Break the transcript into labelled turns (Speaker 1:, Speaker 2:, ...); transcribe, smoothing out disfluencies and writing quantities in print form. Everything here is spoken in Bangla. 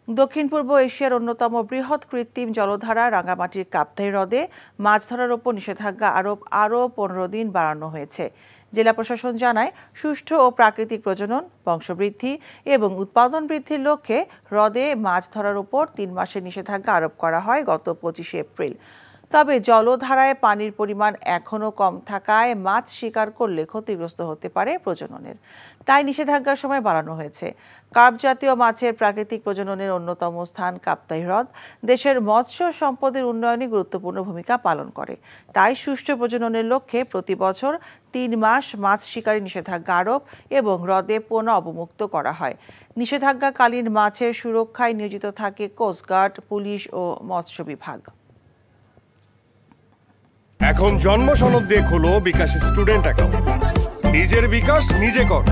Speaker 1: দক্ষিণ পূর্ব এশিয়ার অন্যতম বৃহৎ কৃত্রিম জলধারা রাঙ্গামাটির কাপ্তাই হ্রদে মাছ ধরার ওপর নিষেধাজ্ঞা আরও 15 দিন বাড়ানো হয়েছে। জেলা প্রশাসন জানায়, সুষ্ঠু ও প্রাকৃতিক প্রজনন, বংশবৃদ্ধি এবং উৎপাদন বৃদ্ধির লক্ষ্যে হ্রদে মাছ ধরার উপর 3 মাসের নিষেধাজ্ঞা আরোপ করা হয় গত 25 এপ্রিল। তবে জলধারায় পানির পরিমাণ এখনও কম থাকায় মাছ শিকার করলে ক্ষতিগ্রস্ত হতে পারে প্রজননের, তাই নিষেধাজ্ঞার সময় বাড়ানো হয়েছে। কার্প জাতীয় মাছের প্রাকৃতিক প্রজননের অন্যতম স্থান কাপ্তাই হ্রদ দেশের মৎস্য সম্পদের উন্নয়নে গুরুত্বপূর্ণ ভূমিকা পালন করে। তাই সুষ্ঠু প্রজননের লক্ষ্যে প্রতি বছর 3 মাস মাছ শিকারে নিষেধাজ্ঞা আরোপ এবং হ্রদে পোনা অবমুক্ত করা হয়। নিষেধাজ্ঞাকালীন মাছের সুরক্ষায় নিয়োজিত থাকে কোস্টগার্ড, পুলিশ ও মৎস্য বিভাগ।
Speaker 2: এখন জন্ম সনদ দিয়ে খোলো বিকাশ স্টুডেন্ট অ্যাকাউন্ট। নিজের বিকাশ নিজে কর।